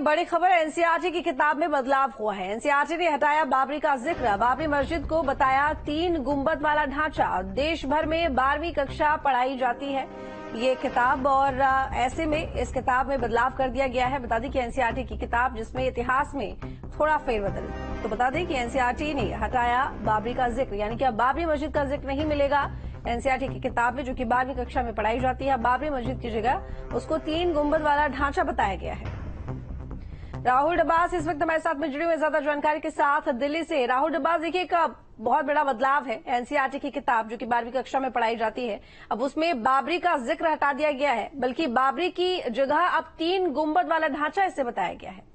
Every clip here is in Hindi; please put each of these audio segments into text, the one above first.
बड़ी खबर एनसीईआरटी की किताब में बदलाव हुआ है। एनसीईआरटी ने हटाया बाबरी का जिक्र, बाबरी मस्जिद को बताया 3 गुंबद वाला ढांचा। देश भर में 12वीं कक्षा पढ़ाई जाती है ये किताब, और ऐसे में इस किताब में बदलाव कर दिया गया है। बता दें कि एनसीईआरटी की किताब जिसमें इतिहास में थोड़ा फेरबदल, तो बता दें कि एनसीईआरटी ने हटाया बाबरी का जिक्र, यानी कि अब बाबरी मस्जिद का जिक्र नहीं मिलेगा एनसीईआरटी की किताब में, जो कि 12वीं कक्षा में पढ़ाई जाती है। बाबरी मस्जिद की जगह उसको 3 गुंबद वाला ढांचा बताया गया है। राहुल डब्बास इस वक्त हमारे साथ में जुड़े हुए ज्यादा जानकारी के साथ दिल्ली से। राहुल डब्बास, देखिए एक बहुत बड़ा बदलाव है। एनसीईआरटी की किताब जो कि 12वीं कक्षा में पढ़ाई जाती है, अब उसमें बाबरी का जिक्र हटा दिया गया है, बल्कि बाबरी की जगह अब 3 गुंबद वाला ढांचा इससे बताया गया है।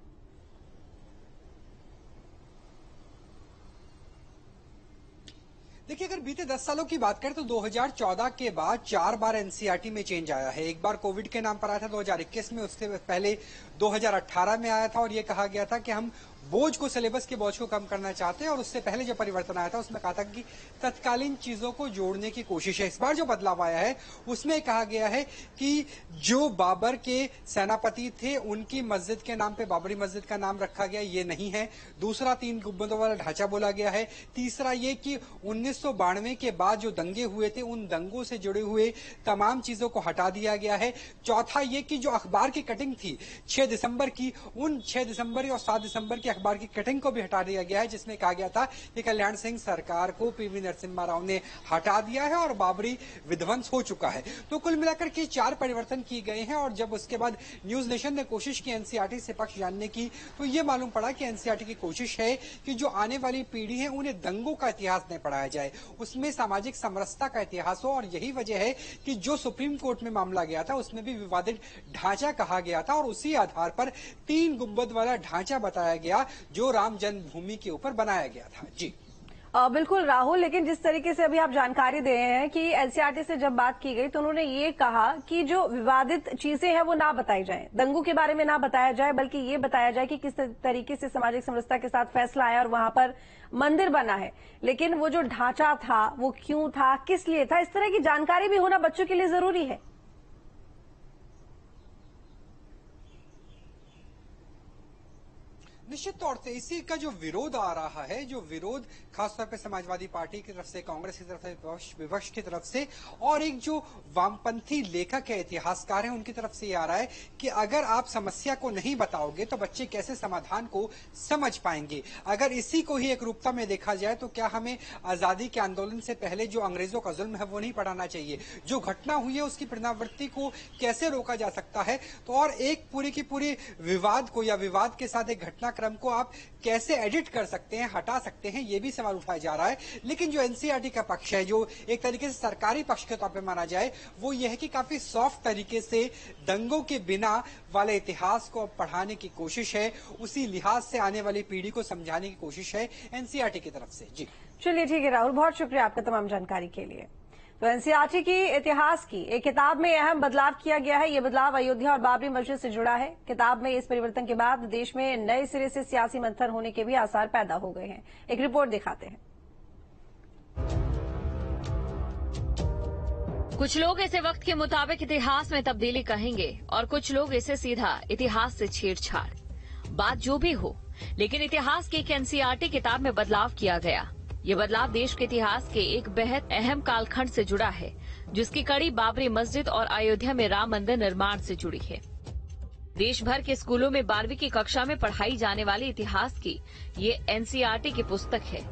देखिए, अगर बीते 10 सालों की बात करें तो 2014 के बाद 4 बार एनसीईआरटी में चेंज आया है। एक बार कोविड के नाम पर आया था 2021 में, उससे पहले 2018 में आया था और ये कहा गया था कि हम बोझ को, सिलेबस के बोझ को कम करना चाहते हैं, और उससे पहले जो परिवर्तन आया था उसमें कहा था कि तत्कालीन चीजों को जोड़ने की कोशिश है। इस बार जो बदलाव आया है उसमें कहा गया है कि जो बाबर के सेनापति थे उनकी मस्जिद के नाम पे बाबरी मस्जिद का नाम रखा गया, ये नहीं है। दूसरा 3 गुंबदों वाला ढांचा बोला गया है। तीसरा ये कि 1992 के बाद जो दंगे हुए थे उन दंगों से जुड़े हुए तमाम चीजों को हटा दिया गया है। चौथा ये कि जो अखबार की कटिंग थी 6 दिसंबर की, उन 6 दिसंबर और 7 दिसंबर की अखबार की कटिंग को भी हटा दिया गया है, जिसमें कहा गया था कि कल्याण सिंह सरकार को पीवी नरसिम्हा राव ने हटा दिया है और बाबरी विध्वंस हो चुका है। तो कुल मिलाकर के 4 परिवर्तन किए गए हैं। और जब उसके बाद न्यूज नेशन ने कोशिश की एनसीईआरटी से पक्ष जानने की, तो ये मालूम पड़ा कि एनसीईआरटी की कोशिश है कि जो आने वाली पीढ़ी है उन्हें दंगों का इतिहास नहीं पढ़ाया जाए, उसमें सामाजिक समरसता का इतिहास हो। और यही वजह है कि जो सुप्रीम कोर्ट में मामला गया था उसमें भी विवादित ढांचा कहा गया था और उसी आधार पर 3 गुंबद वाला ढांचा बताया गया जो राम जन्मभूमि के ऊपर बनाया गया था। जी बिल्कुल राहुल, लेकिन जिस तरीके से अभी आप जानकारी दे रहे हैं कि एनसीईआरटी से जब बात की गई तो उन्होंने ये कहा कि जो विवादित चीजें हैं वो ना बताई जाएं, दंगों के बारे में ना बताया जाए, बल्कि ये बताया जाए कि किस तरीके से सामाजिक समरसता के साथ फैसला आया और वहां पर मंदिर बना है। लेकिन वो जो ढांचा था वो क्यों था, किस लिए था, इस तरह की जानकारी भी होना बच्चों के लिए जरूरी है। निश्चित तौर से इसी का जो विरोध आ रहा है, जो विरोध खासतौर पे समाजवादी पार्टी की तरफ से, कांग्रेस की तरफ से, विपक्ष की तरफ से, और एक जो वामपंथी लेखक है, इतिहासकार है, उनकी तरफ से ये आ रहा है कि अगर आप समस्या को नहीं बताओगे तो बच्चे कैसे समाधान को समझ पाएंगे। अगर इसी को ही एक रूपता में देखा जाए तो क्या हमें आजादी के आंदोलन से पहले जो अंग्रेजों का जुल्म है वो नहीं पढ़ाना चाहिए? जो घटना हुई है उसकी पुनरावृत्ति को कैसे रोका जा सकता है? तो और एक पूरी की पूरी विवाद को या विवाद के साथ एक घटना क्रम को आप कैसे एडिट कर सकते हैं, हटा सकते हैं, ये भी सवाल उठाया जा रहा है। लेकिन जो एनसीईआरटी का पक्ष है, जो एक तरीके से सरकारी पक्ष के तौर पे माना जाए, वो ये है कि काफी सॉफ्ट तरीके से दंगों के बिना वाले इतिहास को पढ़ाने की कोशिश है, उसी लिहाज से आने वाली पीढ़ी को समझाने की कोशिश है एनसीईआरटी की तरफ से। जी चलिए ठीक है राहुल, बहुत शुक्रिया आपका तमाम जानकारी के लिए। तो एनसीईआरटी की इतिहास की एक किताब में अहम बदलाव किया गया है। ये बदलाव अयोध्या और बाबरी मस्जिद से जुड़ा है। किताब में इस परिवर्तन के बाद देश में नए सिरे से सियासी मंथन होने के भी आसार पैदा हो गए हैं। एक रिपोर्ट दिखाते हैं। कुछ लोग इसे वक्त के मुताबिक इतिहास में तब्दीली कहेंगे और कुछ लोग इसे सीधा इतिहास से छेड़छाड़। बात जो भी हो, लेकिन इतिहास की एक एनसीईआरटी किताब में बदलाव किया गया। ये बदलाव देश के इतिहास के एक बेहद अहम कालखंड से जुड़ा है, जिसकी कड़ी बाबरी मस्जिद और अयोध्या में राम मंदिर निर्माण से जुड़ी है। देश भर के स्कूलों में 12वीं की कक्षा में पढ़ाई जाने वाली इतिहास की ये एनसीईआरटी की पुस्तक है।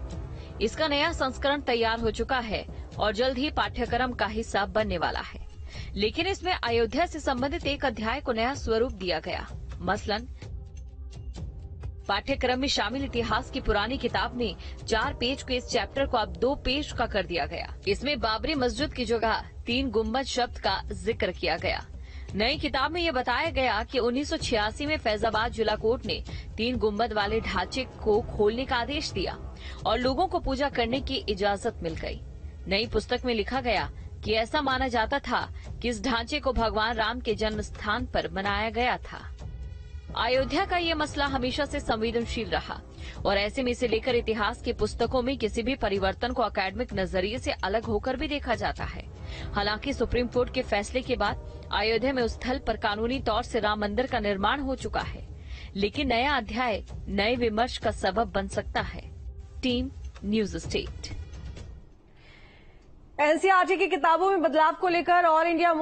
इसका नया संस्करण तैयार हो चुका है और जल्द ही पाठ्यक्रम का हिस्सा बनने वाला है। लेकिन इसमें अयोध्या से संबंधित एक अध्याय को नया स्वरूप दिया गया। मसलन पाठ्यक्रम में शामिल इतिहास की पुरानी किताब में 4 पेज के इस चैप्टर को अब 2 पेज का कर दिया गया। इसमें बाबरी मस्जिद की जगह 3 गुंबद शब्द का जिक्र किया गया। नई किताब में ये बताया गया कि 1986 में फैजाबाद जिला कोर्ट ने 3 गुंबद वाले ढांचे को खोलने का आदेश दिया और लोगों को पूजा करने की इजाजत मिल गई। नई पुस्तक में लिखा गया कि ऐसा माना जाता था कि इस ढांचे को भगवान राम के जन्म स्थान पर बनाया गया था। अयोध्या का ये मसला हमेशा से संवेदनशील रहा और ऐसे में इसे लेकर इतिहास की पुस्तकों में किसी भी परिवर्तन को अकेडमिक नजरिए से अलग होकर भी देखा जाता है। हालांकि सुप्रीम कोर्ट के फैसले के बाद अयोध्या में उस स्थल पर कानूनी तौर से राम मंदिर का निर्माण हो चुका है। लेकिन नया अध्याय नए विमर्श का सबब बन सकता है। Team news state. एनसीईआरटी की किताबों में बदलाव को लेकर ऑल इंडिया